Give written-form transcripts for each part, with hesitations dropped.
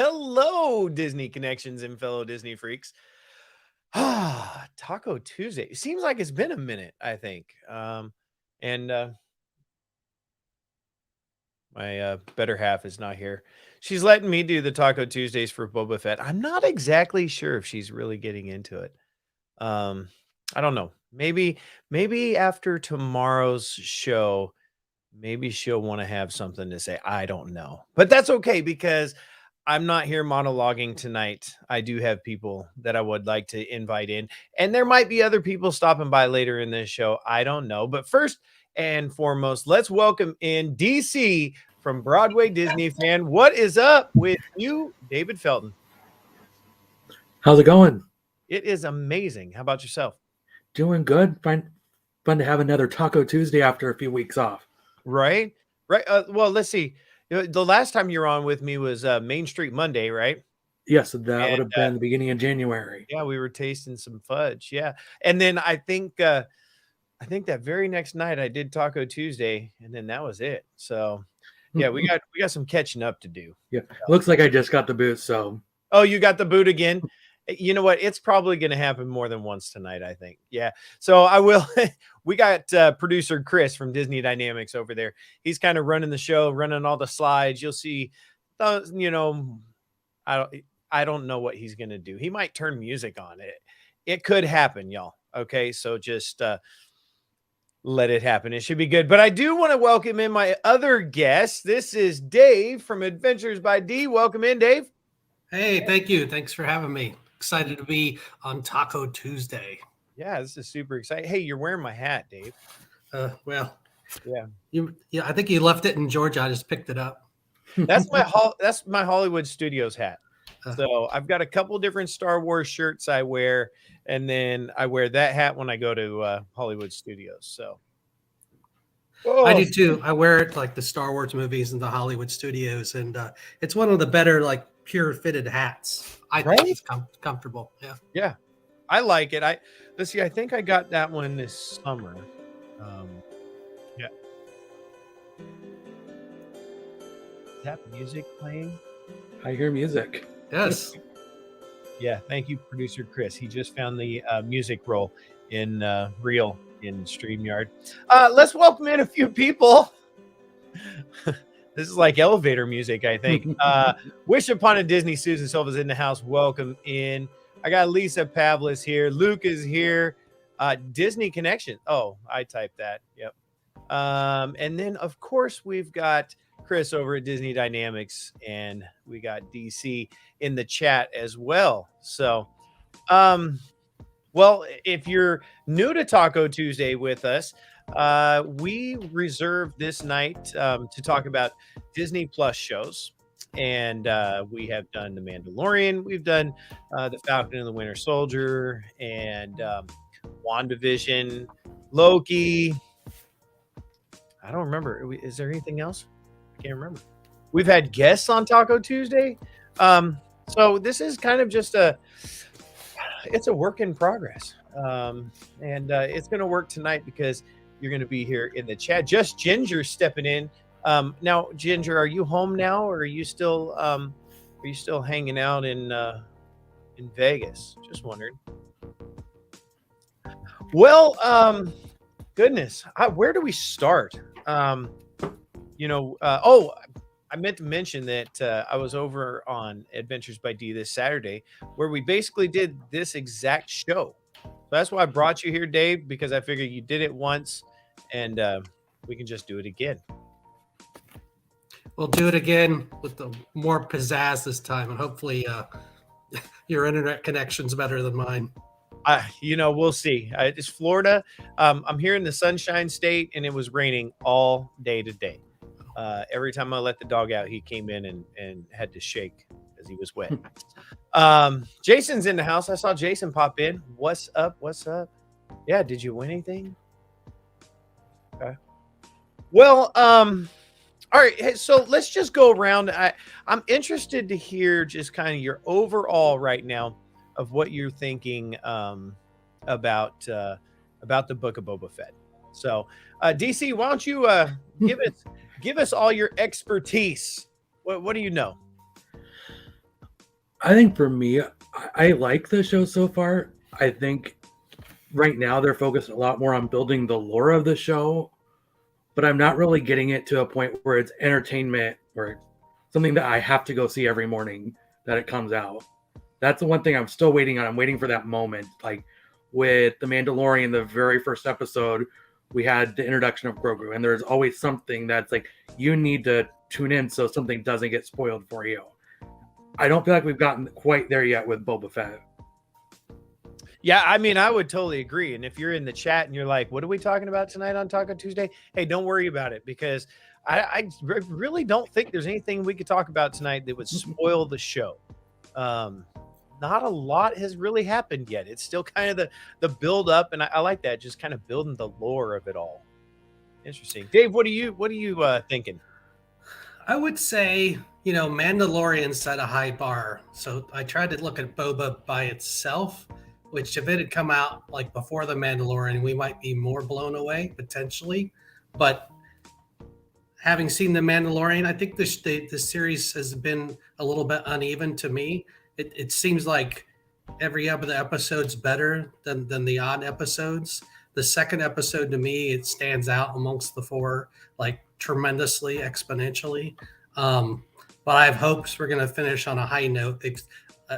Hello, Disney connections and fellow Disney freaks. Taco Tuesday. It seems like it's been a minute, I think. And my better half is not here. She's letting me do the Taco Tuesdays for Boba Fett. I'm not exactly sure if she's really getting into it. Um, I don't know. Maybe after tomorrow's show, maybe she'll want to have something to say. I don't know. But that's okay because I'm not here monologuing tonight. I do have people that I would like to invite in, and there might be other people stopping by later in this show. I don't know. But first and foremost, let's welcome in DC from Broadway Disney fan. What is up with you, David Felton? How's it going? It is amazing. How about yourself? Doing good. Fun to have another Taco Tuesday after a few weeks off. Right? Right. Well, let's see. The last time you were on with me was Main Street Monday, right? Yes, that And would have been the beginning of January. yeah, we were tasting some fudge. Yeah. And then I think that very next night I did Taco Tuesday, and then that was it. So yeah, we got some catching up to do. Yeah, looks like I just got the boot. So Oh, you got the boot again? You know what? It's probably going to happen more than once tonight, I think. Yeah. So I will. We got producer Chris from Disney Dynamics over there. He's kind of running the show, running all the slides. You'll see, you know, I don't know what he's going to do. He might turn music on. It could happen, y'all. Okay. So just let it happen. It should be good. But I do want to welcome in my other guest. This is Dave from Adventures by D. Welcome in, Dave. Hey, thank you. Thanks for having me. Excited to be on Taco Tuesday. Yeah, this is super exciting. Hey, you're wearing my hat, Dave. Well, Yeah, I think you left it in Georgia. I just picked it up. that's my Hollywood Studios hat. So I've got a couple different Star Wars shirts I wear, and then I wear that hat when I go to Hollywood Studios. So I do too. I wear it like the Star Wars movies and the Hollywood studios, and it's one of the better like pure fitted hats. I think it's comfortable. Yeah. Yeah, I like it. Let's see. I think I got that one this summer. Yeah. Is that music playing? I hear music. Yes. Yeah. Thank you, producer Chris. He just found the music roll in Reel in StreamYard. Let's welcome in a few people. This is like elevator music, I think. Wish Upon a Disney. Susan Silva's in the house. Welcome in. I got Lisa Pavlis here. Luke is here. Disney Connection. Oh, I typed that. Yep. And then, of course, we've got Chris over at Disney Dynamics, and we got DC in the chat as well. So, well, if you're new to Taco Tuesday with us, we reserved this night to talk about Disney Plus shows. And we have done The Mandalorian. We've done The Falcon and the Winter Soldier and WandaVision, Loki. I don't remember. Is there anything else? I can't remember. We've had guests on Taco Tuesday. So this is kind of just it's a work in progress. And it's going to work tonight because you're going to be here in the chat. Just Ginger stepping in. Now, Ginger, are you home now, or are you still hanging out in Vegas? Just wondering. Well, goodness, where do we start? I meant to mention that I was over on Adventures by D this Saturday, where we basically did this exact show. So that's why I brought you here, Dave, because I figured you did it once, and we can just do it again. We'll do it again with the more pizzazz this time, and hopefully your internet connection's better than mine. We'll see. It's Florida. I'm here in the Sunshine State, and it was raining all day today. Every time I let the dog out, he came in and had to shake because he was wet. Jason's in the house. I saw Jason pop in. What's up? What's up? Yeah, did you win anything? Okay. Well, all right. So let's just go around. I'm interested to hear just kind of your overall right now of what you're thinking about the Book of Boba Fett. So, DC, why don't you give us all your expertise? What do you know? I think for me, I like the show so far. I think right now they're focused a lot more on building the lore of the show, but I'm not really getting it to a point where it's entertainment or something that I have to go see every morning that it comes out. That's the one thing I'm still waiting on. I'm waiting for that moment. Like with The Mandalorian, the very first episode, we had the introduction of Grogu, and there's always something that's like you need to tune in so something doesn't get spoiled for you. I don't feel like we've gotten quite there yet with Boba Fett. Yeah, I mean, I would totally agree. And if you're in the chat and you're like, what are we talking about tonight on Taco Tuesday? Hey, don't worry about it, because I really don't think there's anything we could talk about tonight that would spoil the show. Not a lot has really happened yet. It's still kind of the build up, and I like that, just kind of building the lore of it all. Interesting. Dave, what are you thinking? I would say, Mandalorian set a high bar. So I tried to look at Boba by itself, which if it had come out like before the Mandalorian, we might be more blown away potentially. But having seen the Mandalorian, I think the series has been a little bit uneven to me. It seems like every other episode's better than the odd episodes. The second episode to me, it stands out amongst the four like tremendously, exponentially. But I have hopes we're going to finish on a high note. They've,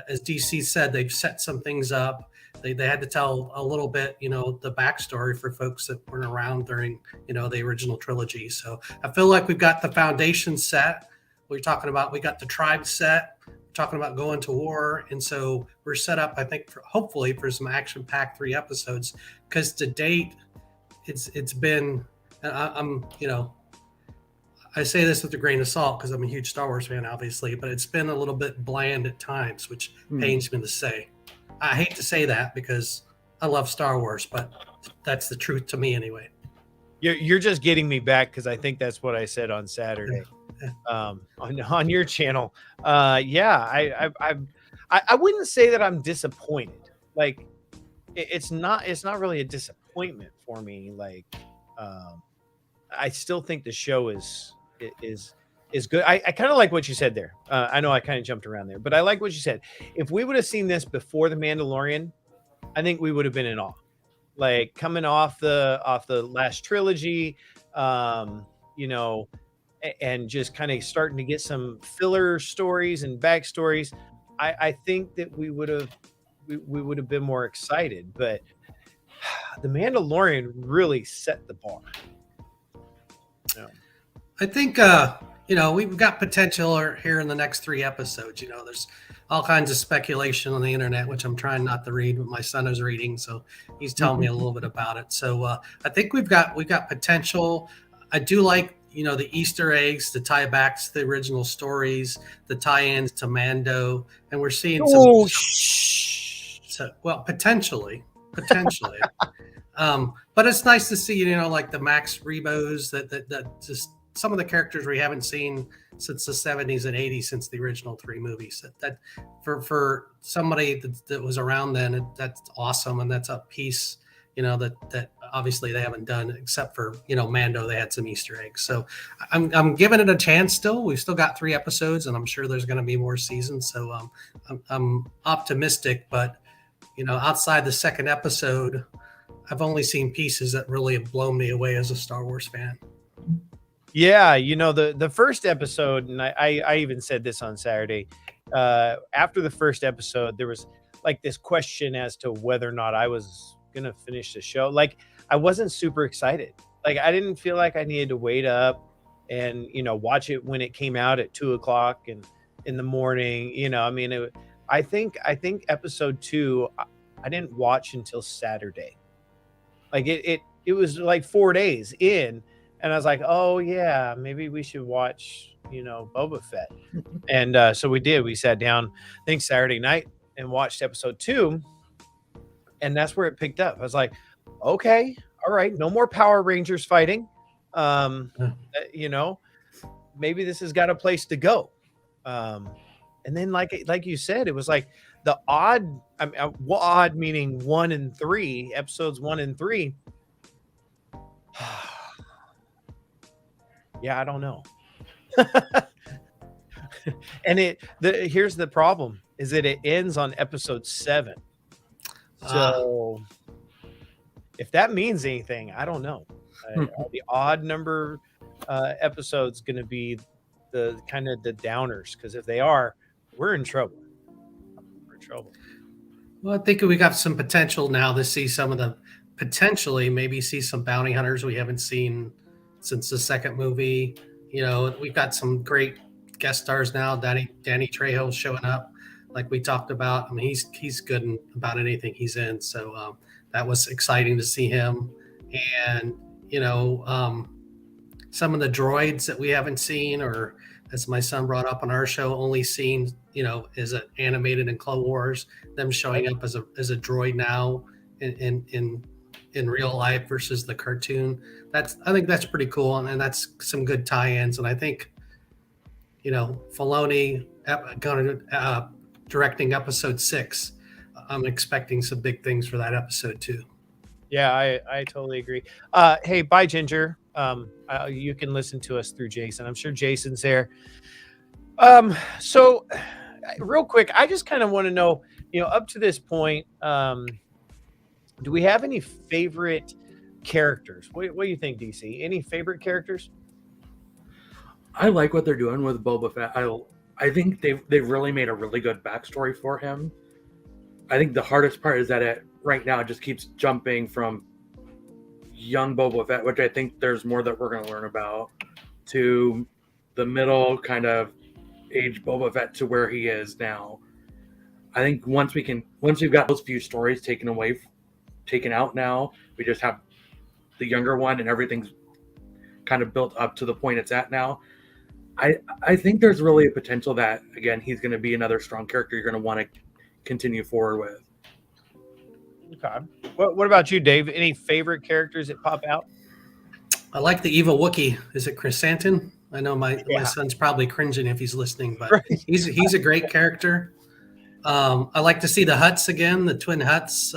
as DC said, they've set some things up. They had to tell a little bit, the backstory for folks that weren't around during, the original trilogy. So I feel like we've got the foundation set. We got the tribe set. Talking about going to war, and so we're set up, I think, hopefully for some action-packed 3 episodes, because to date it's been, I'm I say this with a grain of salt because I'm a huge Star Wars fan, obviously, but it's been a little bit bland at times, which pains me to say. I hate to say that because I love Star Wars, but that's the truth to me anyway. You're just getting me back, because I think that's what I said on Saturday. On your channel. I wouldn't say that I'm disappointed. Like it's not really a disappointment for me. Like I still think the show is good. I kind of like what you said there. I know I kind of jumped around there, but I like what you said. If we would have seen this before the Mandalorian, I think we would have been in awe. Like coming off the last trilogy, and just kind of starting to get some filler stories and backstories, I think that we would have been more excited. But the Mandalorian really set the bar. Yeah. I think we've got potential here in the next 3 episodes. There's all kinds of speculation on the internet, which I'm trying not to read, but my son is reading, so he's telling me a little bit about it. So I think we've got potential. I do like the Easter eggs, the tie backs to the original stories, the tie-ins to Mando, and we're seeing potentially. But it's nice to see, like the Max Rebos, that just some of the characters we haven't seen since the 70s and 80s, since the original 3 movies. That for somebody that was around then, that's awesome, and that's a piece that obviously they haven't done, except for Mando. They had some Easter eggs, so I'm giving it a chance. Still, we've still got 3 episodes, and I'm sure there's going to be more seasons. So I'm optimistic, but outside the second episode, I've only seen pieces that really have blown me away as a Star Wars fan. Yeah, the first episode, and I even said this on Saturday. After the first episode, there was like this question as to whether or not I was gonna finish the show. Like I wasn't super excited. Like I didn't feel like I needed to wait up and watch it when it came out at 2:00 and in the morning. I think episode 2 I didn't watch until Saturday. Like it was like 4 days in, and I was like, oh yeah, maybe we should watch Boba Fett. And so we did. We sat down, I think Saturday night, and watched episode 2. And that's where it picked up. I was like, okay, all right, no more Power Rangers fighting. Maybe this has got a place to go. And then like you said, it was like the odd, odd meaning 1 and 3, episodes 1 and 3. Yeah, I don't know. And here's the problem is that it ends on episode 7. So if that means anything, I don't know. Are the odd number episodes going to be the kind of the downers? Because if they are, we're in trouble. We're in trouble. Well, I think we got some potential now to see some of the maybe see some bounty hunters we haven't seen since the second movie. You know, we've got some great guest stars now. Danny Trejo's showing up, like we talked about. I mean, he's good in about anything he's in. So that was exciting to see him. And you know, some of the droids that we haven't seen, or as my son brought up on our show, only seen, you know, is it animated in Clone Wars, them showing up as a droid now in real life versus the cartoon. I think that's pretty cool, and that's some good tie-ins. And I think, you know, Filoni directing episode 6. I'm expecting some big things for that episode too. Yeah, I totally agree. Hey, bye, Ginger. You can listen to us through Jason. I'm sure Jason's there. So real quick, I just kind of want to know, you know, up to this point, do we have any favorite characters? What do you think, DC? Any favorite characters? I like what they're doing with Boba Fett. I think they've really made a really good backstory for him. I think the hardest part is that it right now it just keeps jumping from young Boba Fett, which I think there's more that we're going to learn about, to the middle kind of age Boba Fett to where he is now. I think once we've got those few stories taken out now, we just have the younger one and everything's kind of built up to the point it's at now. I think there's really a potential that, again, he's going to be another strong character you're going to want to continue forward with. Okay. What about you, Dave? Any favorite characters that pop out? I like the evil Wookiee. Is it Chrysanthemum? I know my son's probably cringing if he's listening, but Right. he's a great character. I like to see the Hutts again, the twin Hutts.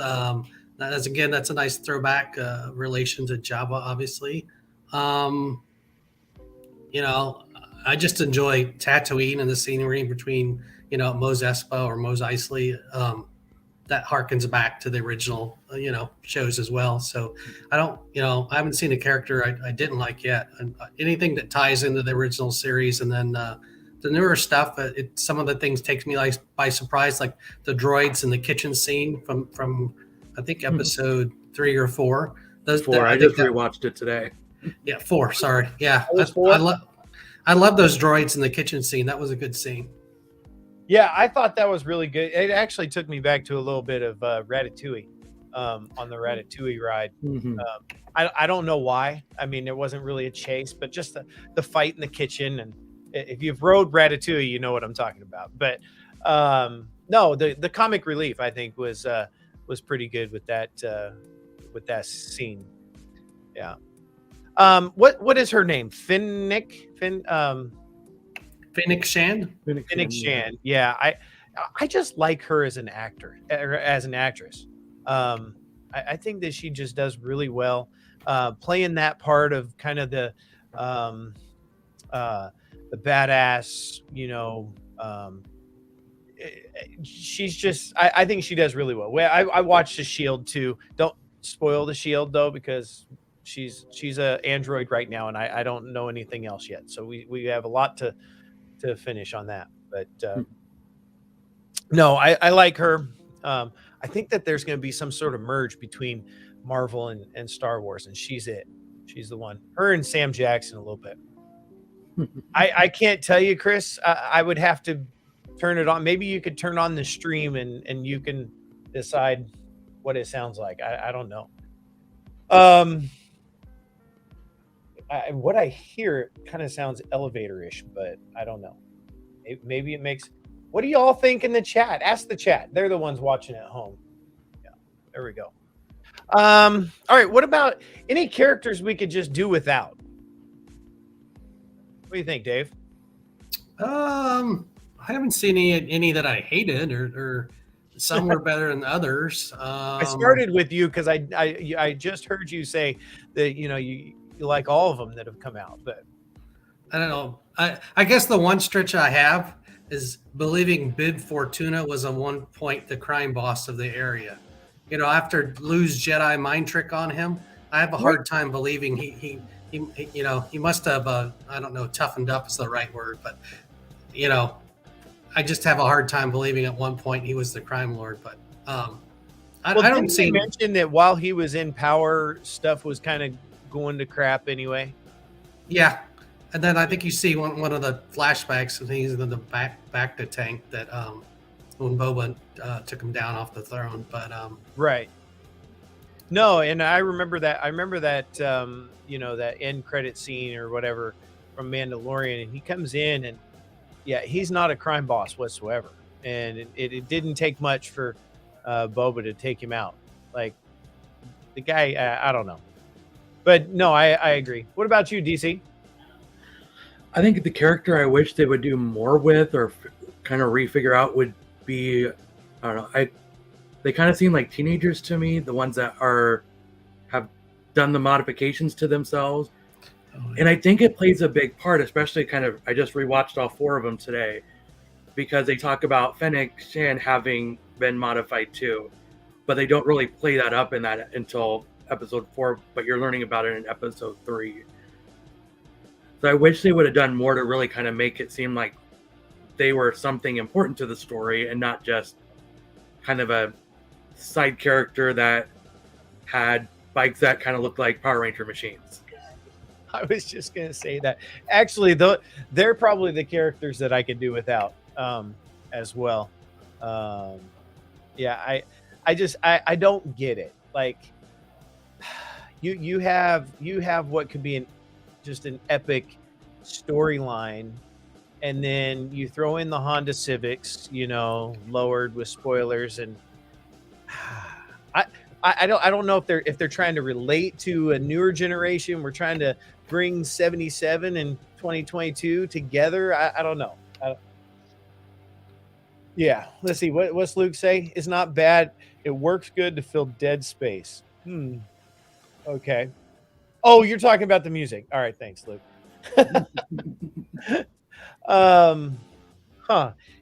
That's a nice throwback relation to Jabba, obviously. You know, I just enjoy Tatooine and the scenery between, you know, Mos Espa or Mos Eisley. That harkens back to the original, you know, shows as well. So I haven't seen a character I didn't like yet. And anything that ties into the original series, and then the newer stuff, some of the things takes me by surprise, like the droids in the kitchen scene from I think episode 3 or 4. I just rewatched it today. Yeah, 4. Sorry. Yeah, Oh, I love those droids in the kitchen scene. That was a good scene. Yeah, I thought that was really good. It actually took me back to a little bit of Ratatouille on the Ratatouille ride. Mm-hmm. I don't know why. I mean, there wasn't really a chase, but just the fight in the kitchen. And if you've rode Ratatouille, you know what I'm talking about. But no, the comic relief, I think, was pretty good with that scene. Yeah. What is her name? Fennec Shan. Fennec Shan. Yeah, I just like her as an actor, or as an actress. I think that she just does really well playing that part of kind of the badass, you know. She's just, I think she does really well. I watched The Shield too. Don't spoil The Shield though, because she's a android right now, and I don't know anything else yet. So we have a lot to finish on that. But no, I like her. I think that there's going to be some sort of merge between Marvel and Star Wars, and she's the one. Her and Sam Jackson a little bit. I can't tell you, Chris. I would have to turn it on. Maybe you could turn on the stream and you can decide what it sounds like. I don't know. What I hear kind of sounds elevator-ish, but I don't know. Maybe it makes. What do y'all think in the chat? Ask the chat. They're the ones watching at home. Yeah, there we go. All right. What about any characters we could just do without? What do you think, Dave? I haven't seen any that I hated, or some were better than others. I started with you because I just heard you say that you like all of them that have come out, but I don't know. I guess the one stretch I have is believing Bib Fortuna was at one point the crime boss of the area. You know, after Lou's Jedi mind trick on him, I have a hard time believing he he must have I don't know, toughened up is the right word, but you know, I just have a hard time believing at one point he was the crime lord. But I don't didn't see. you mention that while he was in power, stuff was kind of going to crap anyway. Yeah, and then I think you see one of the flashbacks of things in the back to tank that when Boba took him down off the throne. But right. No, and I remember that. That end credit scene or whatever from Mandalorian, and he comes in, and yeah, he's not a crime boss whatsoever, and it didn't take much for Boba to take him out. Like the guy, I don't know, but no, I agree. What about you, DC? I think the character I wish they would do more with or kind of refigure out would be, I don't know, they kind of seem like teenagers to me, the ones that have done the modifications to themselves. And I think it plays a big part, especially I just rewatched all 4 of them today, because they talk about Fennec Shan having been modified too, but they don't really play that up in that until episode 4, but you're learning about it in episode 3. So I wish they would have done more to really kind of make it seem like they were something important to the story and not just kind of a side character that had bikes that kind of looked like Power Ranger machines. I was just going to say that. Actually, they're probably the characters that I could do without as well. Yeah, I don't get it. Like you have what could be just an epic storyline, and then you throw in the Honda Civics, lowered with spoilers, and I don't know if they're trying to relate to a newer generation. We're trying to bring 77 and 2022 together. I don't know. Yeah, let's see. What's Luke say? It's not bad. It works good to fill dead space. Okay. Oh, you're talking about the music. All right, thanks, Luke.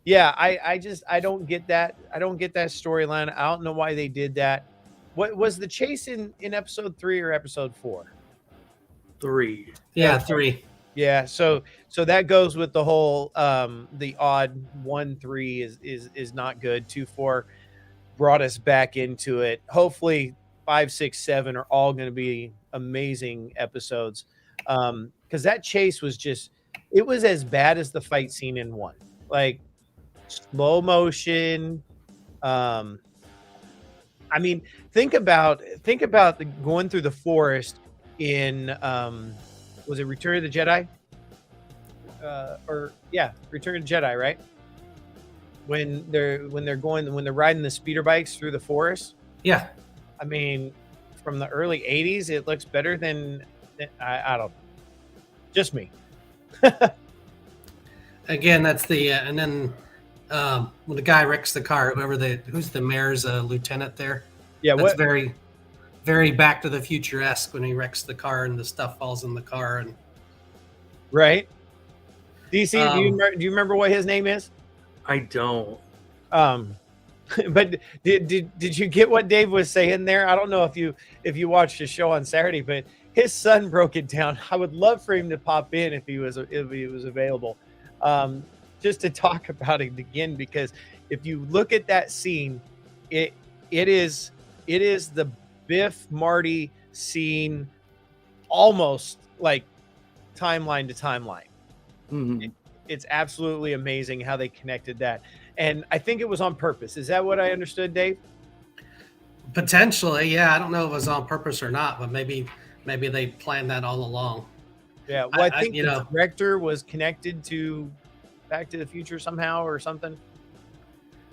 Yeah, I don't get that. I don't get that storyline. I don't know why they did that. What was the chase in episode 3 or episode 4? 3. Yeah, Okay. 3. Yeah, so that goes with the whole the odd 1-3 is not good. 2-4 brought us back into it. Hopefully 5, 6, 7 are all going to be amazing episodes. Because that chase was it was as bad as the fight scene in 1. Like slow motion. I mean, think about going through the forest in was it Return of the Jedi? Return of the Jedi, right? When they're riding the speeder bikes through the forest. Yeah. I mean, from the early 80s, it looks better than I don't know. Just me. Again, that's the and then when the guy wrecks the car, who's the mayor's lieutenant there? Yeah, that's very, very Back to the Future-esque when he wrecks the car and the stuff falls in the car. And right. DC, do you remember what his name is? I don't. But did you get what Dave was saying there? I don't know if you watched the show on Saturday, but his son broke it down. I would love for him to pop in if he was available, just to talk about it again. Because if you look at that scene, it is the Biff Marty scene, almost like timeline to timeline. Mm-hmm. It's absolutely amazing how they connected that. And I think it was on purpose. Is that what I understood, Dave? Potentially, yeah. I don't know if it was on purpose or not, but maybe they planned that all along. Yeah, well, I think the director was connected to Back to the Future somehow or something.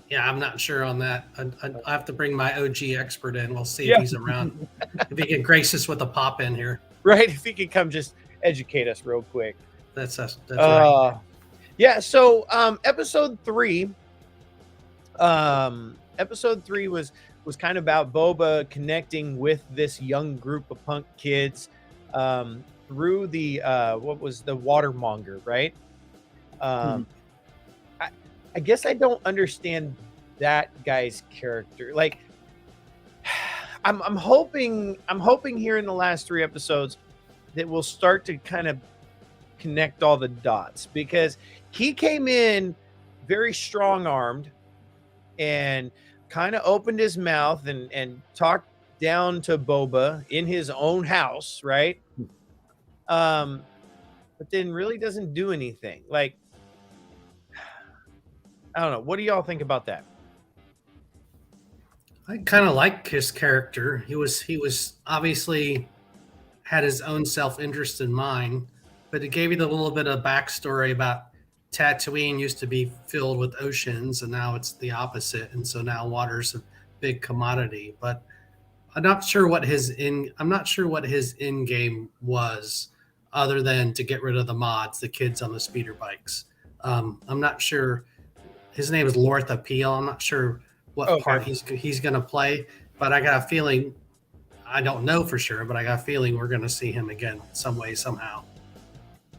Yeah, I'm not sure on that. I have to bring my OG expert in. We'll see if he's around. If he can grace us with a pop in here. Right, if he could come just educate us real quick. That's right. Yeah, so episode 3 was kind of about Boba connecting with this young group of punk kids through the what was the watermonger, right? I, I guess I don't understand that guy's character. Like, I'm hoping here in the last 3 episodes that we'll start to kind of connect all the dots, because he came in very strong-armed and kind of opened his mouth and talked down to Boba in his own house, right? But then really doesn't do anything. Like, I don't know. What do y'all think about that? I kind of like his character. He was obviously had his own self-interest in mind, but it gave you the little bit of backstory about Tatooine used to be filled with oceans, and now it's the opposite, and so now water's a big commodity. But I'm not sure what his end game was, other than to get rid of the mods, the kids on the speeder bikes. I'm not sure. His name is Lortha Peel. I'm not sure what part he's going to play, but I got a feeling. I don't know for sure, but I got a feeling we're going to see him again some way, somehow.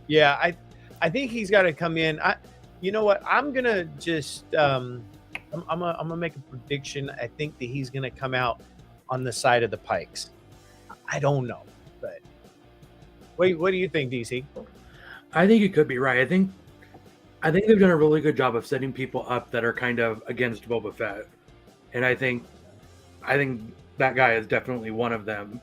Yeah, I think he's got to come in. You know what? I'm gonna just I'm gonna make a prediction. I think that he's gonna come out on the side of the Pikes. I don't know, but what do you think, DC? I think you could be right. I think they've done a really good job of setting people up that are kind of against Boba Fett, and I think that guy is definitely one of them.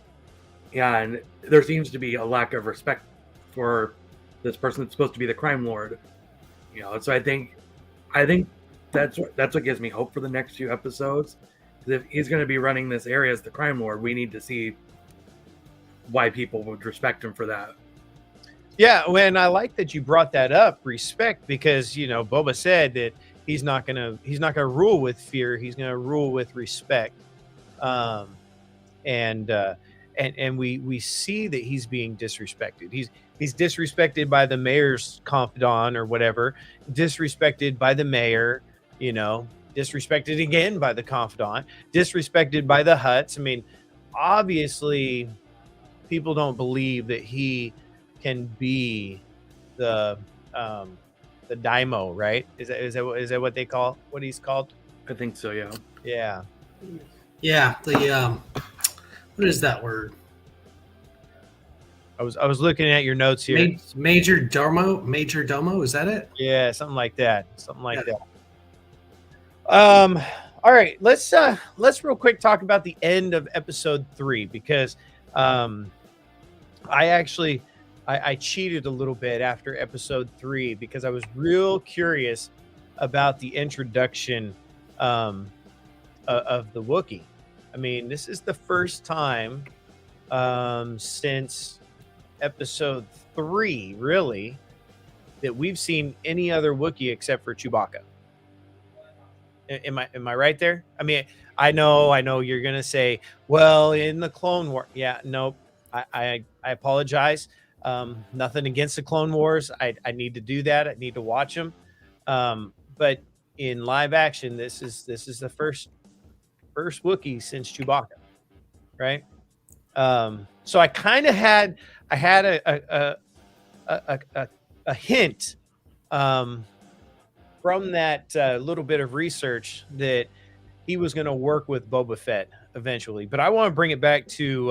And there seems to be a lack of respect for this person that's supposed to be the crime lord, So I think that's what gives me hope for the next few episodes. If he's going to be running this area as the crime lord, we need to see why people would respect him for that. Yeah, when I like that you brought that up, respect, because Boba said that he's not gonna rule with fear. He's gonna rule with respect. And we see that he's being disrespected. He's disrespected by the mayor's confidant or whatever, disrespected by the mayor, disrespected again by the confidant, disrespected by the Hutts. I mean, obviously, people don't believe that he can be the daimo, right? Is that what what he's called? I think so. Yeah. Yeah. Yeah. The what is that word? I was looking at your notes here. Major domo. Is that it? Yeah, something like that. All right, let's real quick talk about the end of episode 3, because I cheated a little bit after episode 3 because I was real curious about the introduction of the Wookiee. I mean, this is the first time since episode 3, really, that we've seen any other Wookiee except for Chewbacca. Am I right there? I mean, I know you're gonna say, well, in the Clone War. Yeah, nope. I apologize. Nothing against the Clone Wars. I need to do that. I need to watch them. But in live action, this is the first Wookiee since Chewbacca, right? So I kind of had a hint from that little bit of research that he was going to work with Boba Fett eventually. But I want to bring it back to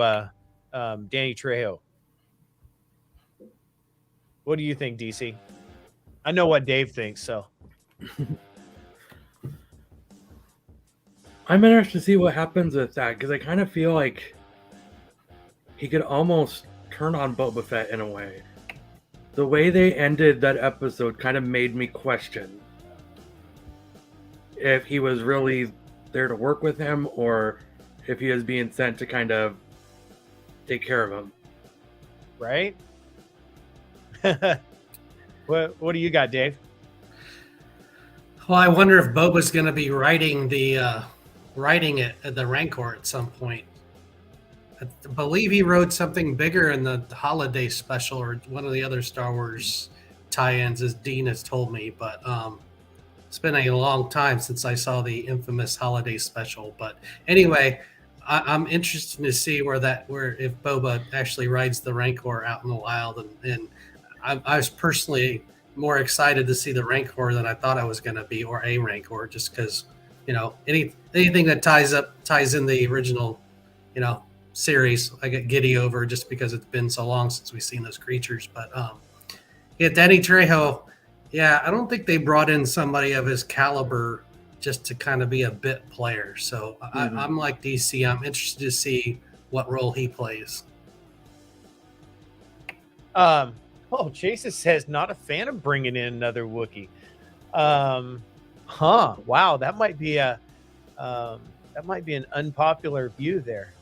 Danny Trejo. What do you think, DC? I know what Dave thinks, so. I'm interested to see what happens with that, because I kind of feel like he could almost turn on Boba Fett in a way. The way they ended that episode kind of made me question if he was really there to work with him, or if he was being sent to kind of take care of him. Right? What do you got, Dave? Well, I wonder if Boba's going to be writing it at the Rancor at some point. I believe he wrote something bigger in the holiday special or one of the other Star Wars tie-ins, as Dean has told me. But it's been a long time since I saw the infamous holiday special. But anyway, I'm interested to see where if Boba actually rides the Rancor out in the wild. And I was personally more excited to see the Rancor than I thought I was going to be, or a Rancor, just because, anything that ties in the original, series, I get giddy over just because it's been so long since we've seen those creatures. But yeah, Danny Trejo, yeah, I don't think they brought in somebody of his caliber just to kind of be a bit player. So I'm like DC. I'm interested to see what role he plays. Jason says not a fan of bringing in another Wookiee. Wow, that might be an unpopular view there.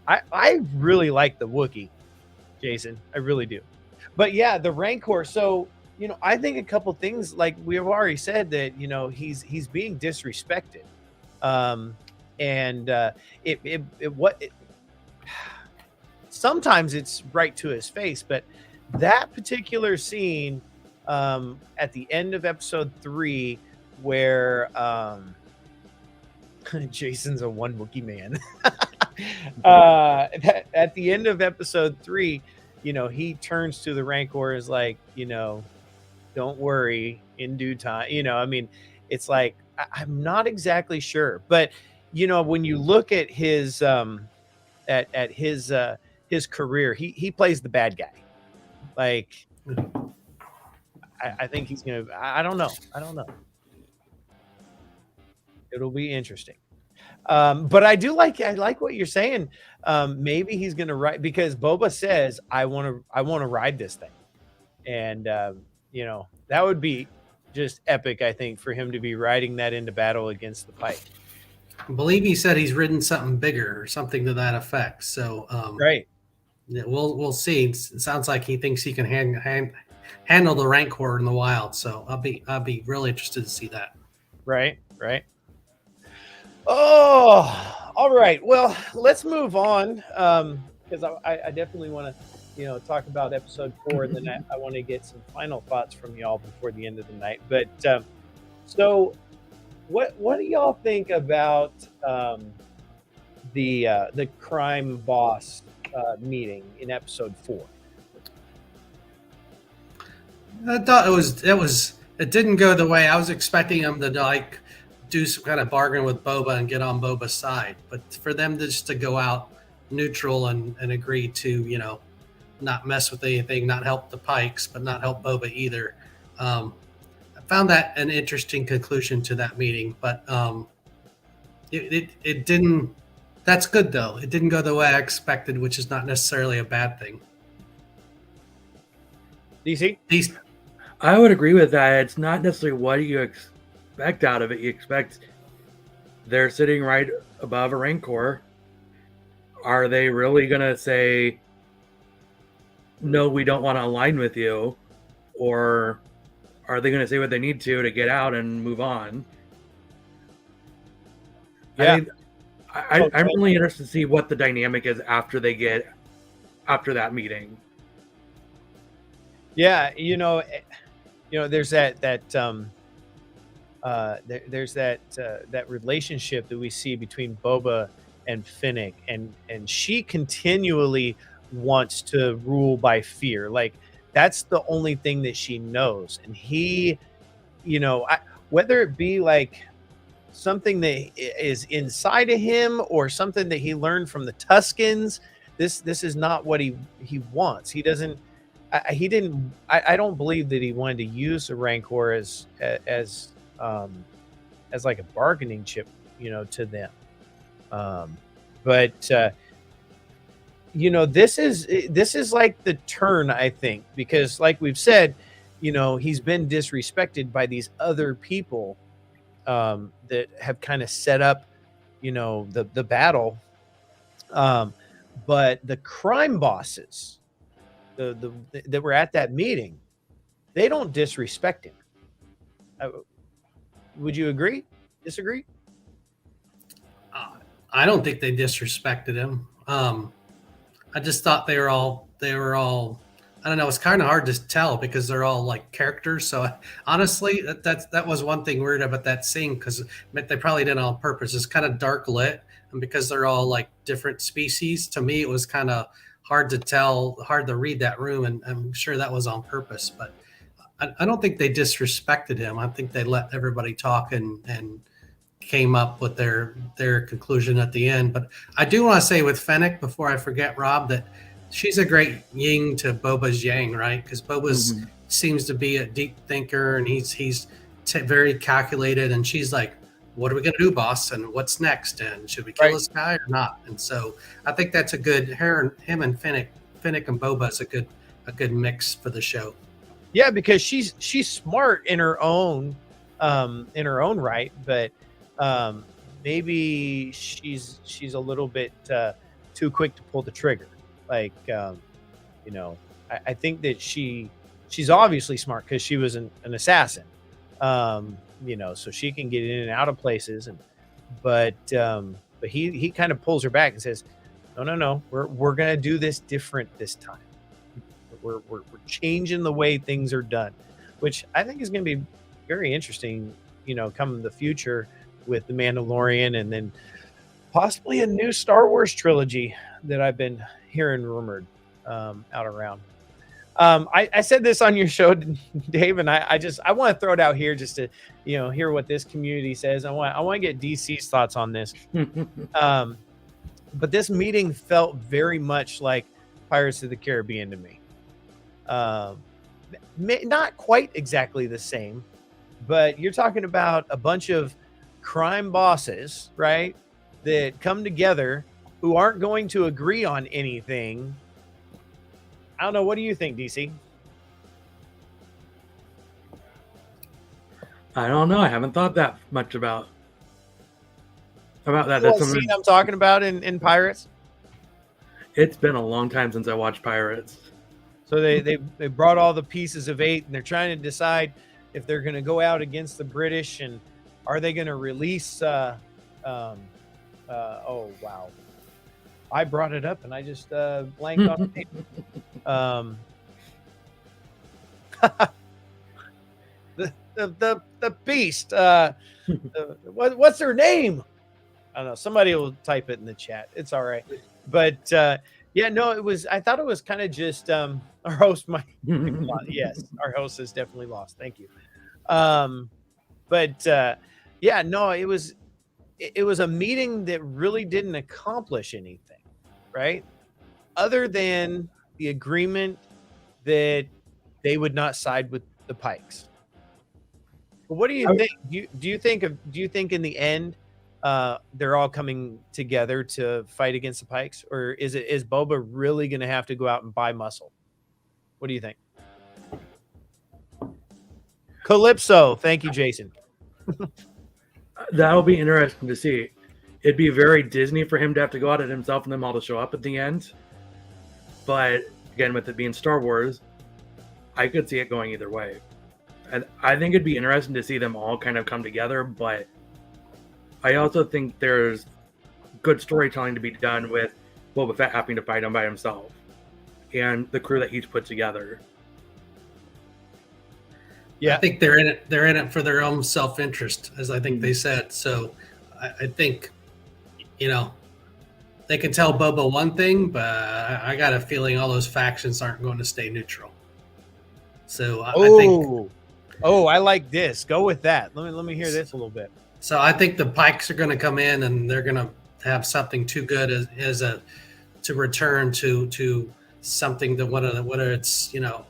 I really like the Wookiee, Jason. I really do. But yeah, the Rancor. So I think a couple things, like we've already said, that he's being disrespected, sometimes it's right to his face, but that particular scene at the end of episode 3 where Jason's a one Wookiee man. At the end of episode 3, he turns to the Rancor, is like, don't worry, in due time. It's like, I'm not exactly sure, but when you look at his at his career, he plays the bad guy. Like, I think he's gonna. I don't know. It'll be interesting. But I like what you're saying. Maybe he's gonna ride, because Boba says, I want to ride this thing, and that would be just epic, I think, for him to be riding that into battle against the Pike. I believe he said he's ridden something bigger or something to that effect. So right. Yeah, we'll see. It sounds like he thinks he can handle the Rancor in the wild. So I'll be really interested to see that. Right. Oh, all right. Well, let's move on, because I definitely want to talk about episode 4, and then I want to get some final thoughts from y'all before the end of the night. But so what do y'all think about the crime boss meeting in episode 4? I thought it didn't go the way I was expecting him to do some kind of bargain with Boba and get on Boba's side, but for them to go out neutral and agree to not mess with anything, not help the Pikes, but not help Boba either. I found that an interesting conclusion to that meeting, but it didn't. That's good, though. It didn't go the way I expected, which is not necessarily a bad thing. DC? I would agree with that. It's not necessarily what you expect out of it. You expect they're sitting right above a Rancor. Are they really going to say, no, we don't want to align with you? Or are they going to say what they need to get out and move on? Yeah. I'm really interested to see what the dynamic is after that meeting. Yeah, there's that relationship that we see between Boba and Finnick, and she continually wants to rule by fear. Like, that's the only thing that she knows, and he, whether it be like something that is inside of him or something that he learned from the Tuskens, this is not what he wants. He doesn't. I don't believe that he wanted to use the Rancor as like a bargaining chip, to them. But this is like the turn, I think, because like we've said, he's been disrespected by these other people that have kind of set up, the battle. But the crime bosses, that were at that meeting, they don't disrespect him. Would you agree? Disagree? I don't think they disrespected him. I just thought they were all. I don't know. It's kind of hard to tell because they're all like characters. So honestly, that was one thing weird about that scene, because they probably did it on purpose. It's kind of dark lit, and because they're all like different species, to me it was kind of hard to tell, hard to read that room, and I'm sure that was on purpose. But I don't think they disrespected him. I think they let everybody talk and came up with their conclusion at the end. But I do want to say with Fennec, before I forget, Rob, that she's a great yin to Boba's yang, right? Because Boba's seems to be a deep thinker, and he's very calculated, and she's like, what are we going to do, boss? And what's next? And should we kill this guy or not? And so I think that's a good him and Fennec and Boba is a good mix for the show. Yeah, because she's smart in her own right, but maybe she's a little bit too quick to pull the trigger. Like, you know, I think that she's obviously smart because she was an assassin. You know, so she can get in and out of places, but he kind of pulls her back and says, no, we're gonna do this different this time. We're changing the way things are done, which I think is going to be very interesting, you know, come in the future with The Mandalorian, and then possibly a new Star Wars trilogy that I've been hearing rumored out around. I said this on your show, Dave, and I want to throw it out here just to, you know, hear what this community says. I want to get DC's thoughts on this. But this meeting felt very much like Pirates of the Caribbean to me. Not quite exactly the same, but you're talking about a bunch of crime bosses, right, that come together who aren't going to agree on anything. I don't know. What do you think, DC? I don't know. I haven't thought that much about that. That's something I'm talking about in Pirates. It's been a long time since I watched Pirates. So they brought all the pieces of 8, and they're trying to decide if they're going to go out against the British, and are they going to release? Oh wow, I brought it up and I just blanked on it. The beast. What's her name? I don't know. Somebody will type it in the chat. It's all right. But yeah, no, it was. I thought it was kind of just our host might. Yes, our host is definitely lost. Thank you. But yeah, no, it was a meeting that really didn't accomplish anything, right? Other than the agreement that they would not side with the Pikes. But what do you think? Do you think in the end they're all coming together to fight against the Pikes, or is Boba really going to have to go out and buy muscle? What do you think? Calypso, thank you, Jason. That'll be interesting to see. It'd be very Disney for him to have to go out at himself and them all to show up at the end. But again, with it being Star Wars, I could see it going either way. And I think it'd be interesting to see them all kind of come together, but I also think there's good storytelling to be done with Boba Fett having to fight him by himself and the crew that he's put together. Yeah, I think they're in it for their own self-interest, as I think they said. So I think, you know, they can tell Boba one thing, but I got a feeling all those factions aren't going to stay neutral. So I think. Oh, I like this. Go with that. Let me hear this a little bit. So I think the Pikes are going to come in and they're going to have something too good to return to something that whether it's, you know,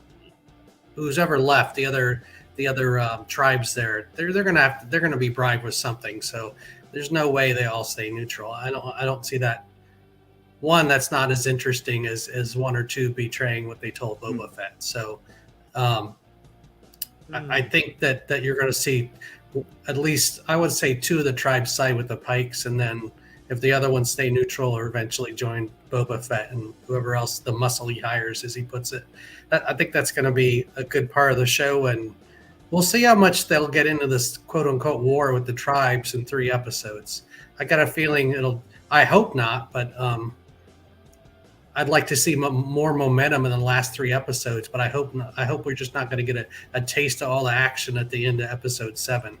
who's ever left, the other tribes there, they're going to be bribed with something. So there's no way they all stay neutral. I don't see that. One, that's not as interesting as 1 or 2 betraying what they told Boba Fett. So I think that you're going to see at least, I would say, 2 of the tribes side with the Pikes, and then if the other ones stay neutral or eventually join Boba Fett and whoever else the muscle he hires, as he puts it. I think that's going to be a good part of the show, and we'll see how much they'll get into this quote-unquote war with the tribes in 3 episodes. I got a feeling I hope not, but I'd like to see more momentum in the last 3 episodes, but I hope we're just not going to get a taste of all the action at the end of episode 7,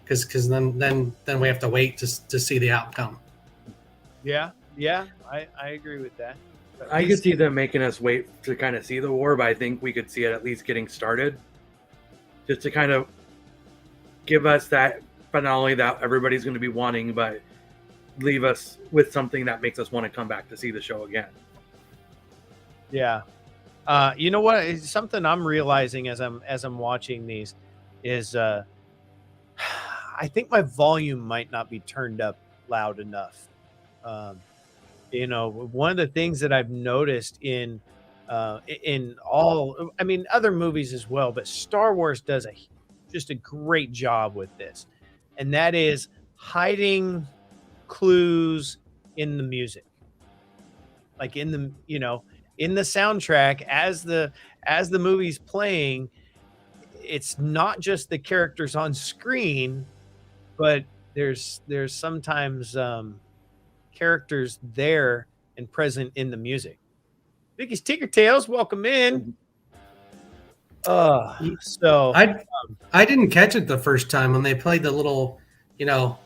because then we have to wait to see the outcome. Yeah, I agree with that. I could see them making us wait to kind of see the war, but I think we could see it at least getting started. just to kind of give us that finale that everybody's going to be wanting, but leave us with something that makes us want to come back to see the show again. Yeah. You know what? It's something I'm realizing as I'm watching these is I think my volume might not be turned up loud enough. You know, one of the things that I've noticed in all, I mean, other movies as well, but Star Wars does just a great job with this, and that is hiding clues in the music, like in the, you know, in the soundtrack as the movie's playing. It's not just the characters on screen, but there's sometimes characters there and present in the music. Vicky's Tinker Tales, welcome in. So I didn't catch it the first time when they played the little, you know,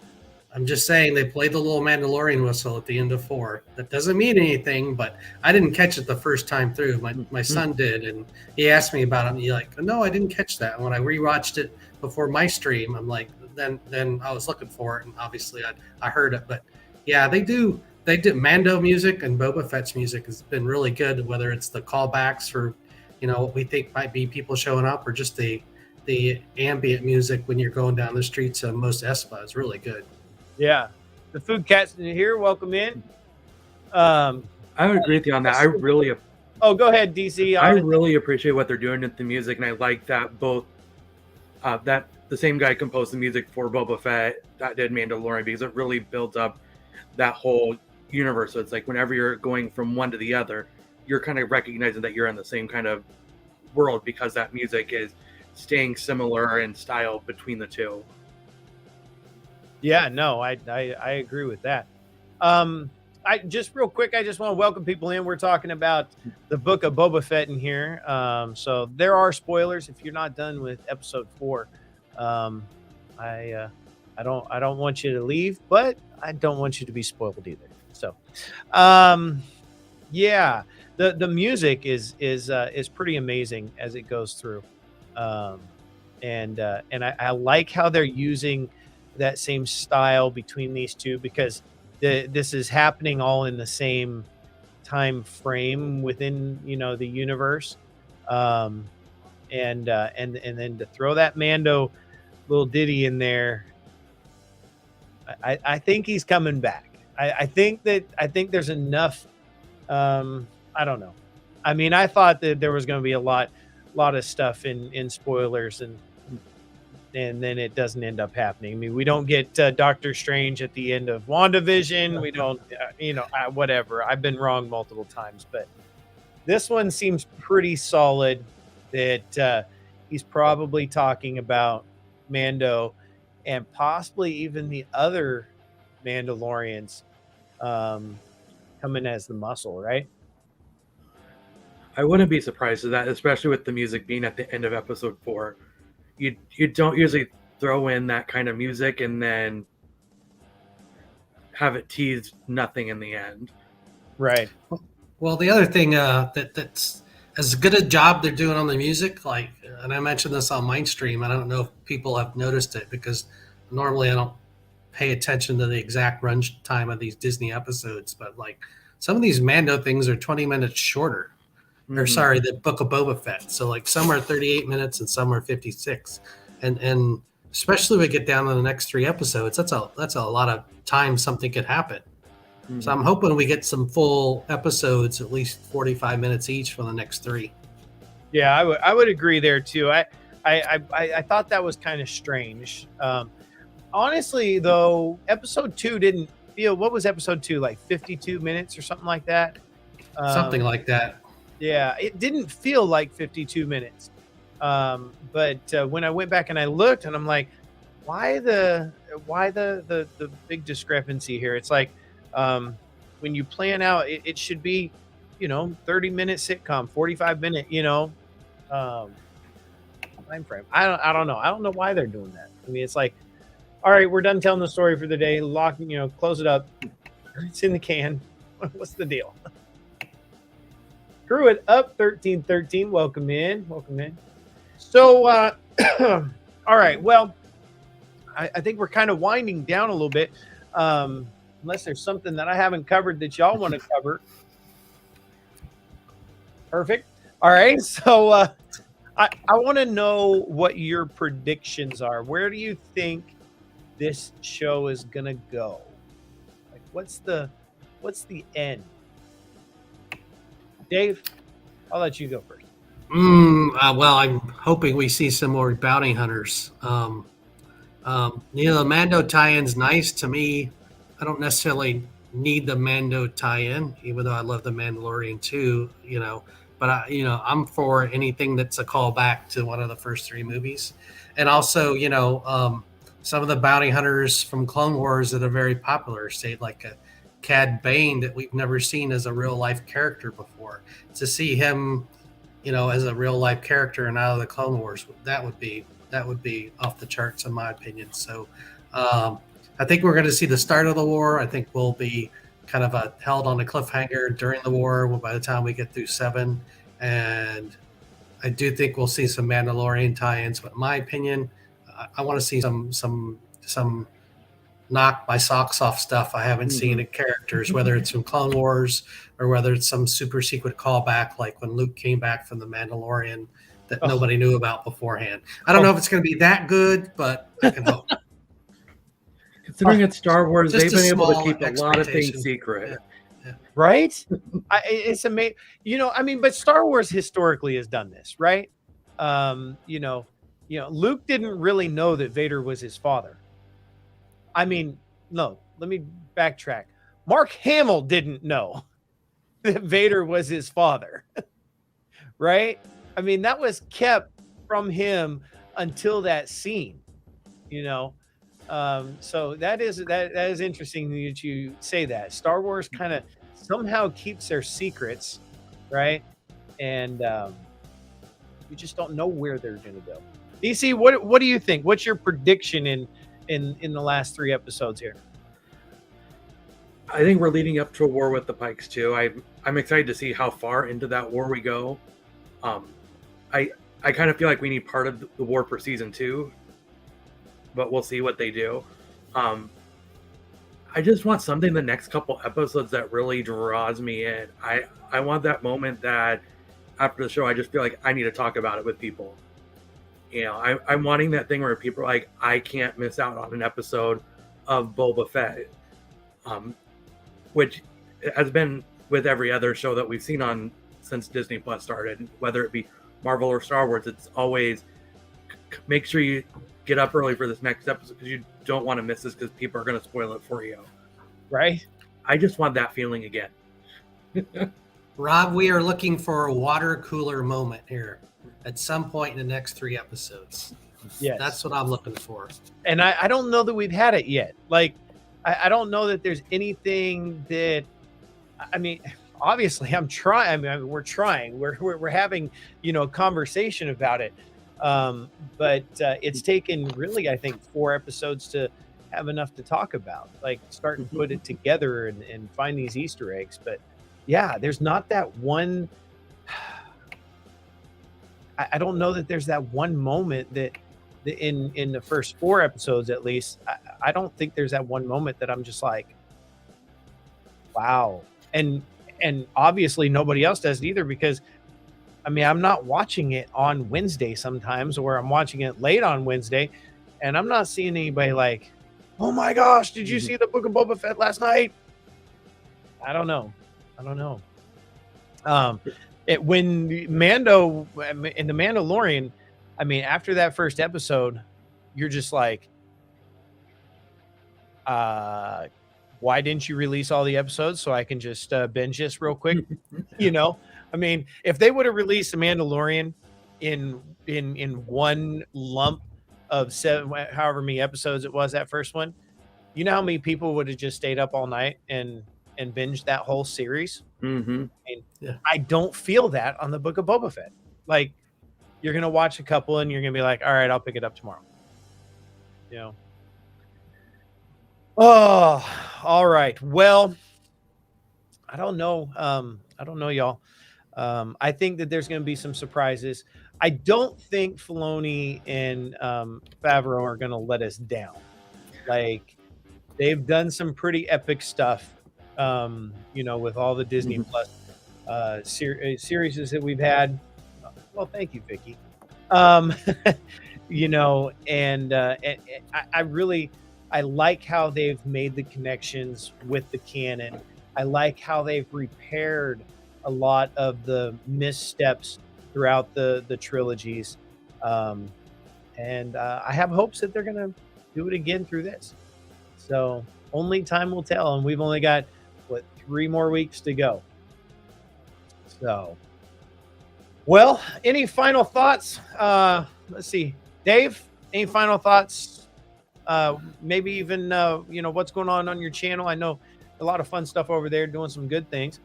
I'm just saying they played the little Mandalorian whistle at the end of 4. That doesn't mean anything, but I didn't catch it the first time through. My son did, and he asked me about it. And he's like, "No, I didn't catch that." And when I rewatched it before my stream, I'm like, then I was looking for it, and obviously I heard it. But yeah, they do Mando music, and Boba Fett's music has been really good. Whether it's the callbacks for, you know, what we think might be people showing up, or just the ambient music when you're going down the streets of Mos Espa is really good. Yeah, the food cat's in here. Welcome in. I would agree with you on that. I really, oh, go ahead, DC. I really appreciate what they're doing with the music, and I like that both that the same guy composed the music for Boba Fett that did Mandalorian, because it really builds up that whole universe. So it's like whenever you're going from one to the other, you're kind of recognizing that you're in the same kind of world, because that music is staying similar in style between the two. Yeah, no, I agree with that. I just real quick, I just want to welcome people in. We're talking about the Book of Boba Fett in here. So there are spoilers if you're not done with episode 4. I don't want you to leave, but I don't want you to be spoiled either. So, yeah, the music is pretty amazing as it goes through, and I like how they're using that same style between these two, because this is happening all in the same time frame within, you know, the universe, and then to throw that Mando little ditty in there, I think he's coming back. I think there's enough. I don't know. I mean, I thought that there was going to be a lot of stuff in spoilers, and then it doesn't end up happening. I mean, we don't get Doctor Strange at the end of WandaVision. We don't, whatever. I've been wrong multiple times, but this one seems pretty solid that he's probably talking about Mando and possibly even the other Mandalorians coming as the muscle, right? I wouldn't be surprised at that, especially with the music being at the end of episode 4. You don't usually throw in that kind of music and then have it tease nothing in the end. Right. Well, the other thing that's as good a job they're doing on the music, like, and I mentioned this on my stream, and I don't know if people have noticed it, because normally I don't pay attention to the exact run time of these Disney episodes, but like some of these Mando things are 20 minutes shorter. Or sorry, the Book of Boba Fett. So like some are 38 minutes and some are 56, and especially when we get down to the next 3 episodes, that's a lot of time something could happen. Mm-hmm. So I'm hoping we get some full episodes, at least 45 minutes each for the next 3. Yeah, I would agree there too. I thought that was kind of strange. Honestly, though, episode 2 didn't feel. What was episode 2 like? 52 minutes or something like that. Something like that. Yeah, it didn't feel like 52 minutes. But when I went back and I looked, and I'm like, why the big discrepancy here? It's like when you plan out, it should be, 30-minute sitcom, 45-minute, time frame. I don't know. I don't know why they're doing that. I mean, it's like, all right, we're done telling the story for the day. Close it up. It's in the can. What's the deal? Screw it up, 1313. Welcome in. So All right. Well, I think we're kind of winding down a little bit. Unless there's something that I haven't covered that y'all want to cover. Perfect. All right. So I want to know what your predictions are. Where do you think this show is gonna go? Like, what's the end? Dave, I'll let you go first. Well, I'm hoping we see some more bounty hunters. The Mando tie-in's nice to me. I don't necessarily need the Mando tie-in, even though I love the Mandalorian too. But I'm for anything that's a callback to one of the first three movies, and also, some of the bounty hunters from Clone Wars that are very popular, say like a Cad Bane that we've never seen as a real life character before. To see him, as a real life character and out of the Clone Wars, that would be off the charts in my opinion. So I think we're going to see the start of the war. I think we'll be kind of held on a cliffhanger during the war by the time we get through 7. And I do think we'll see some Mandalorian tie-ins, but in my opinion, I want to see some knock my socks off stuff I haven't seen in characters, whether it's from Clone Wars or whether it's some super secret callback like when Luke came back from the Mandalorian that nobody knew about beforehand. I don't know if it's going to be that good, but I can hope. Considering it's Star Wars, Just they've a been able to small keep a lot of things expectation. secret. Yeah. Right? It's amazing. But Star Wars historically has done this, right? Luke didn't really know that Vader was his father. No, let me backtrack. Mark Hamill didn't know that Vader was his father, right? That was kept from him until that scene, So that is interesting that you say that. Star Wars kind of somehow keeps their secrets, right? And you just don't know where they're going to go. DC, what do you think? What's your prediction in the last 3 episodes here? I think we're leading up to a war with the Pikes too. I'm excited to see how far into that war we go. I kind of feel like we need part of the war for season 2, but we'll see what they do. I just want something the next couple episodes that really draws me in. I want that moment that after the show, I just feel like I need to talk about it with people. I'm wanting that thing where people are like, I can't miss out on an episode of Boba Fett, which has been with every other show that we've seen on since Disney Plus started, whether it be Marvel or Star Wars. It's always make sure you get up early for this next episode because you don't want to miss this because people are going to spoil it for you. Right? I just want that feeling again. Rob, we are looking for a water cooler moment here at some point in the next 3 episodes. Yes. That's what I'm looking for. And I don't know that we've had it yet. Like, I don't know that there's anything that, obviously I'm trying. We're trying. We're having, conversation about it. But it's taken really, I think, 4 episodes to have enough to talk about, like start and put it together and find these Easter eggs. But yeah, there's not that one. I don't know that there's that one moment that in the first 4 episodes, at least, I don't think there's that one moment that I'm just like, wow. And obviously nobody else does it either, because I'm not watching it on Wednesday sometimes, or I'm watching it late on Wednesday, and I'm not seeing anybody like, oh my gosh, did you see the Book of Boba Fett last night? I don't know. When Mando in the Mandalorian, after that first episode, you're just like, why didn't you release all the episodes so I can just binge this real quick? If they would have released The Mandalorian in one lump of 7, however many episodes it was, that first one, you know how many people would have just stayed up all night and binged that whole series? Mm-hmm. I don't feel that on the Book of Boba Fett. Like, you're gonna watch a couple and you're gonna be like, all right, I'll pick it up tomorrow. Oh, all right. Well, I don't know, y'all. I think that there's going to be some surprises. I don't think Filoni and Favreau are going to let us down. Like, they've done some pretty epic stuff, with all the Disney Plus series that we've had. Well, thank you, Vicky. And I like how they've made the connections with the canon. I like how they've repaired a lot of the missteps throughout the trilogies. And I have hopes that they're going to do it again through this. So only time will tell. And we've only got, 3 more weeks to go. So, well, any final thoughts? Let's see. Dave, any final thoughts? Maybe even, what's going on your channel? I know a lot of fun stuff over there, doing some good things.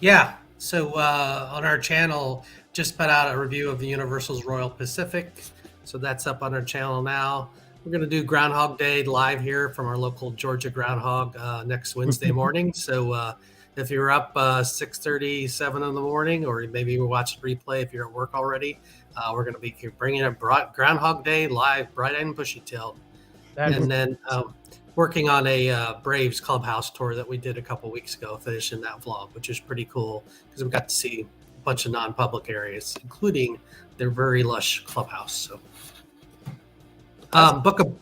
Yeah. So on our channel, just put out a review of the Universal's Royal Pacific. So that's up on our channel now. We're going to do Groundhog Day live here from our local Georgia Groundhog next Wednesday morning. So if you're up 6:30, 7 in the morning, or maybe you watch the replay if you're at work already, we're going to be bringing a Groundhog Day live, bright and bushy-tailed. And then working on a Braves clubhouse tour that we did a couple weeks ago, finishing that vlog, which is pretty cool because we got to see a bunch of non-public areas, including their very lush clubhouse. So, Book of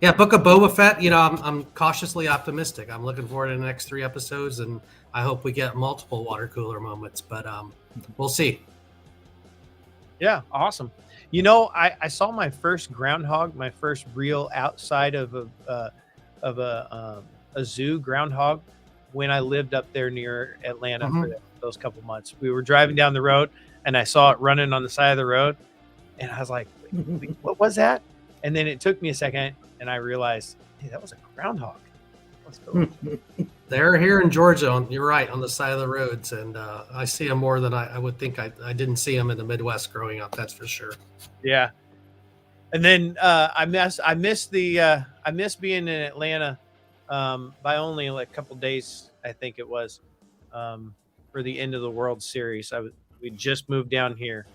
Boba Fett. I'm cautiously optimistic. I'm looking forward to the next 3 episodes, and I hope we get multiple water cooler moments. But we'll see. Yeah, awesome. I saw my first groundhog, my first real outside of a zoo groundhog when I lived up there near Atlanta for those couple months. We were driving down the road and I saw it running on the side of the road, and I was like, wait, what was that? And then it took me a second and I realized, hey, that was a groundhog. Let's go. They're here in Georgia. You're right, on the side of the roads, and I see them more than I would think. I didn't see them in the Midwest growing up. That's for sure. Yeah. And then I miss being in Atlanta by only a couple days. I think it was for the End of the World series. We just moved down here,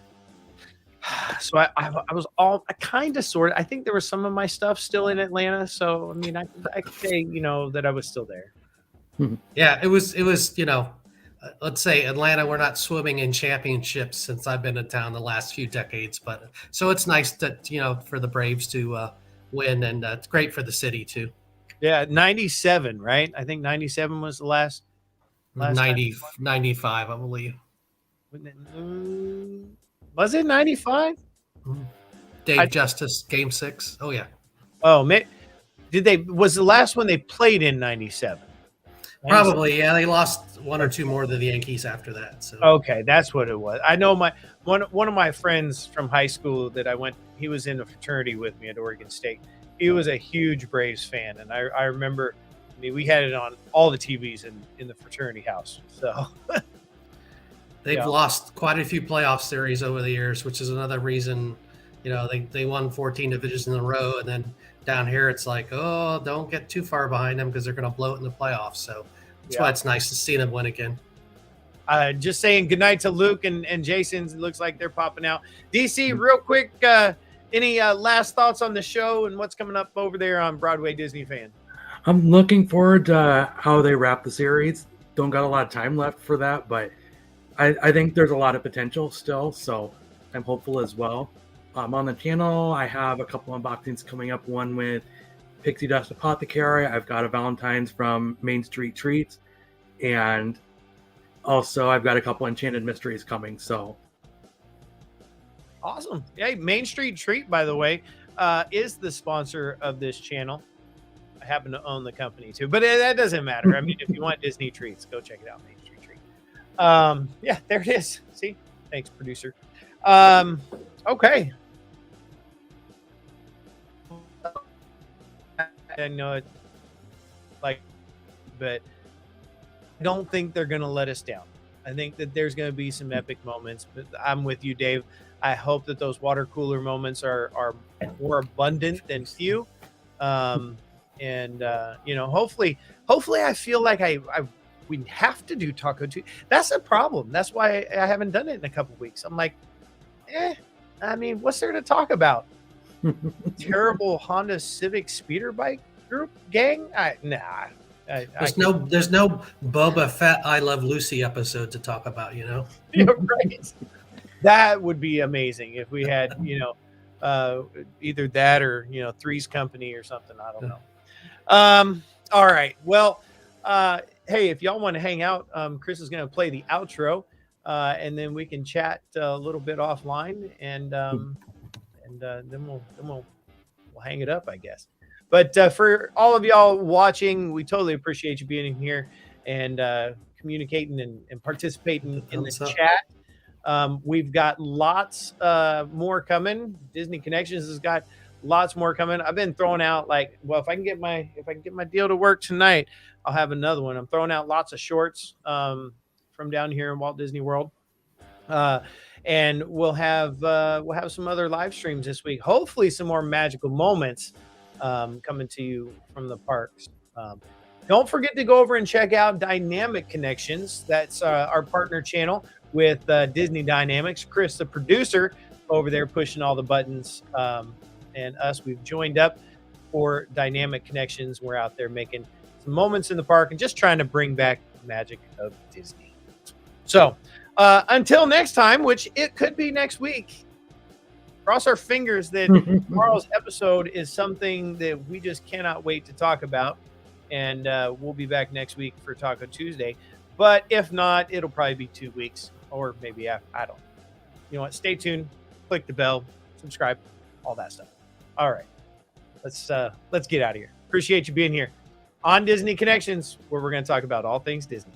so I was I kind of sort of. I think there was some of my stuff still in Atlanta. So I mean, I could say that I was still there. Yeah, it was. Let's say Atlanta, we're not swimming in championships since I've been in town the last few decades, but so it's nice that for the Braves to win, and it's great for the city too. Yeah, 97, right? I think 97 was the last 95, I believe. Was it 95? Dave Justice, Game 6. Oh yeah. Oh, was the last one they played in 97? Probably, yeah. They lost 1 or 2 more than the Yankees after that. So okay, that's what it was. I know one of my friends from high school that he was in a fraternity with me at Oregon State. He was a huge Braves fan, and I remember, we had it on all the TVs in the fraternity house. So they've lost quite a few playoff series over the years, which is another reason. They won 14 divisions in a row, and then down here it's like, oh, don't get too far behind them because they're going to blow it in the playoffs. So that's why it's nice to see them win again. Just saying goodnight to Luke and Jason. It looks like they're popping out. DC, real quick, any last thoughts on the show and what's coming up over there on Broadway Disney Fan? I'm looking forward to how they wrap the series. Don't got a lot of time left for that, but I think there's a lot of potential still, so I'm hopeful as well. On the channel, I have a couple unboxings coming up. One with Pixie Dust Apothecary. I've got a Valentine's from Main Street Treats, and also I've got a couple Enchanted Mysteries coming. So awesome! Hey, Main Street Treat, by the way, is the sponsor of this channel. I happen to own the company too, but that doesn't matter. I mean, if you want Disney treats, go check it out, Main Street Treat. Yeah, there it is. See, thanks, producer. Okay. I know it, but I don't think they're going to let us down. I think that there's going to be some epic moments, but I'm with you, Dave. I hope that those water cooler moments are more abundant than few. Hopefully I feel like we have to do Taco Tuesday. That's a problem. That's why I haven't done it in a couple weeks. I'm like, I mean, what's there to talk about? Terrible Honda Civic speeder bike group gang? Nah. There's no Boba Fett I Love Lucy episode to talk about, you know? Yeah, right. That would be amazing if we had, either that or, Three's Company or something. I don't know. All right. Well, hey, if y'all want to hang out, Chris is going to play the outro, and then we can chat a little bit offline, and then we'll hang it up, I guess. But for all of y'all watching, we totally appreciate you being here and communicating and participating in the chat. We've got lots more coming. Disney Connections has got lots more coming. I've been throwing out if I can get my deal to work tonight, I'll have another one. I'm throwing out lots of shorts from down here in Walt Disney World. And we'll have some other live streams this week. Hopefully some more magical moments coming to you from the parks. Don't forget to go over and check out Dynamic Connections. That's our partner channel with Disney Dynamics. Chris, the producer over there, pushing all the buttons, and us, we've joined up for Dynamic Connections. We're out there making some moments in the park and just trying to bring back the magic of Disney. So until next time, which it could be next week, cross our fingers that tomorrow's episode is something that we just cannot wait to talk about. And we'll be back next week for Taco Tuesday. But if not, it'll probably be 2 weeks or maybe after. I don't know. You know what? Stay tuned. Click the bell. Subscribe. All that stuff. All right. Let's get out of here. Appreciate you being here on Disney Connections, where we're going to talk about all things Disney.